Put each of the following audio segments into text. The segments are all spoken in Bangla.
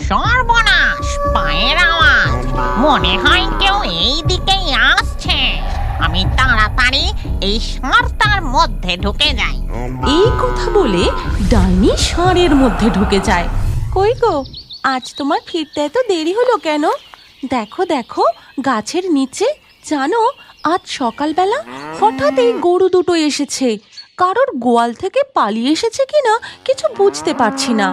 সর্বনাশ, পায়ের আওয়াজ। মনে হয় কেউ এই দিকেই আসছে। আমি তাড়াতাড়ি এই ষাঁড়টার মধ্যে ঢুকে যাই। এই কথা বলে ডাইনি ষাঁড়ের মধ্যে ঢুকে যায়। কই গো, আজ তোমার ফিরতে এত দেরি হলো কেন? দেখো দেখো, গাছের নিচে জানো, আজ সকালবেলা হঠাৎ এই গরু দুটো এসেছে। কারোর গোয়াল থেকে পালিয়ে এসেছে কিনা কিছু বুঝতে পারছি না।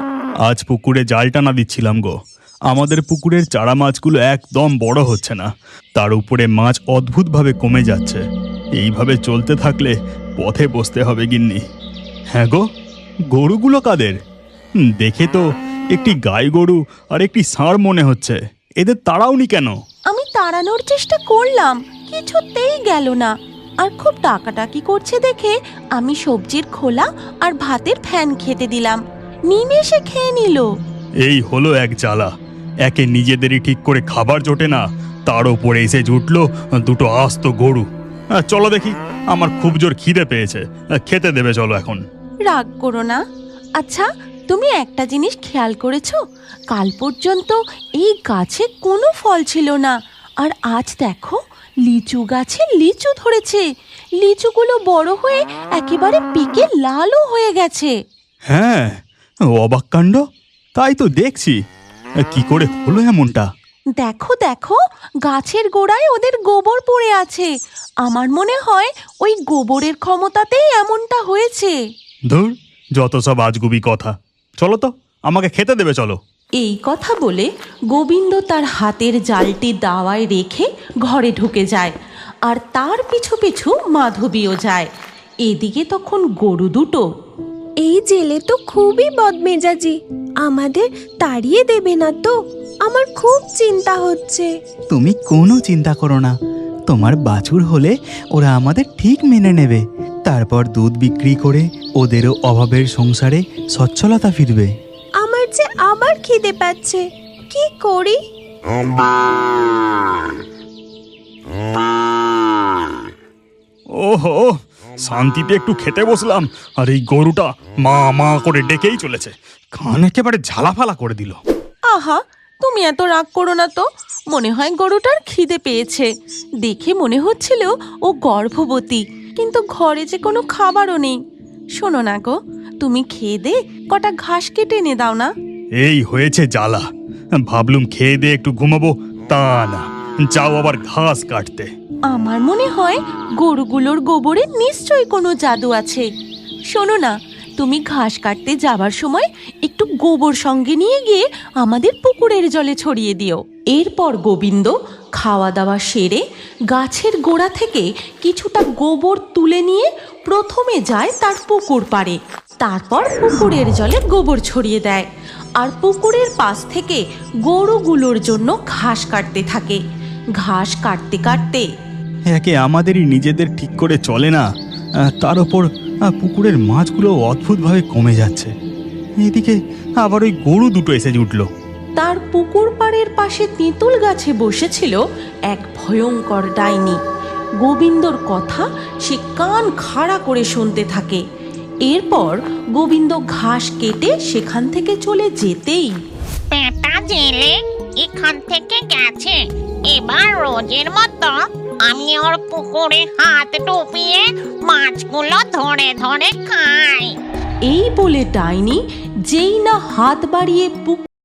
আজ পুকুরে জাল টানা দিচ্ছিলাম গো। আমাদের পুকুরের চারা মাছগুলো একদম বড় হচ্ছে না, তার উপরে মাছ অদ্ভুতভাবে কমে যাচ্ছে। এইভাবে চলতে থাকলে পথে বসতে হবে গিন্নি। হ্যাঁ গো, গরুগুলো কাদের? দেখে তো একটি গাই গরু আর একটি ষাঁড় মনে হচ্ছে। এদের তাড়াওনি কেন? আমি তাড়ানোর চেষ্টা করলাম, কিছুতেই গেল না। আর খুব ডাকাডাকি করছে দেখে আমি সবজির খোলা আর ভাতের ফ্যান খেতে দিলাম। নিমেষে খেয়ে নিল। এই হলো এক জ্বালা। একে নিজেদেরই ঠিক করে খাবার জোটে না, তার উপরে এসে জুটলো দুটো আস্ত গরু। চলো দেখি, আমার খুব জোর খিদে পেয়েছে, খেতে দেবে চলো এখন। রাগ করো না। আচ্ছা, তুমি একটা জিনিস খেয়াল করেছো? কাল পর্যন্ত এই গাছে কোনো ফল ছিল না, আর আজ দেখো লিচু গাছে লিচু ধরেছে। লিচুগুলো বড় হয়ে একেবারে পিকে লালও হয়ে গেছে। হ্যাঁ, অবাক কাণ্ড। তাই তো দেখছি। কি করে হলো এমনটা? দেখো দেখো, গাছের গোড়ায় ওদের গোবর পড়ে আছে। আমার মনে হয় ওই গোবরের ক্ষমতাতেই এমনটা হয়েছে। ধুর, যত সব আজগুবি কথা। চলো তো, আমাকে খেতে দেবে চলো। এই কথা বলে গোবিন্দ তার হাতের জালটি দাওয়ায় রেখে ঘরে ঢুকে যায়, আর তার পিছু পিছু মাধবীও যায়। এদিকে তখন গরু দুটো, এই জেলে তো খুবই বদমেজাজি, আমাদের তাড়িয়ে দেবে না তো? আমার খুব চিন্তা হচ্ছে। তুমি কোনো চিন্তা করো না, তোমার বাছুর হলে ওরা আমাদের ঠিক মেনে নেবে। তারপর দুধ বিক্রি করে ওদেরও অভাবের সংসারে সচ্ছলতা ফিরবে। আমার যে আবার খিদে পাচ্ছে, কি করি? ওহো, শান্তিতে একটু খেতে বসলাম, আর এই গরুটা মা মা করে ডেকেই চলেছে। কান একেবারে ঝালাফালা করে দিল। আহা, তুমি এত রাগ করো না তো। মনে হয় গরুটার খিদে পেয়েছে। দেখে মনে হচ্ছিল ও গর্ভবতী, কিন্তু ঘরে যে কোনো খাবারও নেই। শোনো না গো, তুমি খেয়ে দে কটা ঘাস কেটে এনে দাও না। এই হয়েছে জ্বালা। ভাবলুম খেয়ে দিয়ে একটু ঘুমাবো, তা না, যাও আবার ঘাস কাটতে। আমার মনে হয় গরুগুলোর গোবরে নিশ্চয়ই কোনো জাদু আছে। শোনো না, তুমি ঘাস কাটতে যাবার সময় একটু গোবর সঙ্গে নিয়ে গিয়ে আমাদের পুকুরের জলে ছড়িয়ে দিও। এরপর গোবিন্দ খাওয়া দাওয়া সেরে গাছের গোড়া থেকে কিছুটা গোবর তুলে নিয়ে প্রথমে যায় তার পুকুর পাড়ে। তারপর পুকুরের জলে গোবর ছড়িয়ে দেয়, আর পুকুরের পাশ থেকে গরুগুলোর জন্য ঘাস কাটতে থাকে। ঘাস কাটতে কাটতে একে আমাদেরই নিজেদের ঠিক করে চলে না, তার ওপর পুকুরের মাছগুলো অদ্ভুতভাবে কমে যাচ্ছে। এদিকে আবার ওই গরু দুটো এসে জুটলো। তার পুকুর পাড়ের পাশে তেঁতুল গাছে বসেছিল এক ভয়ঙ্কর ডাইনি। গোবিন্দর কথা সে কান খাড়া করে শুনতে থাকে। এরপর গোবিন্দ ঘাস কেটে সেখান থেকে চলে যেতেই পেটা জেলে এখান থেকে গেছে। এবার রোজের মতো আমি ওর পুকুরে হাত ডুবিয়ে মাছগুলো ধরে ধরে খাই। এই বলে ডাইনি যেই না হাত বাড়িয়ে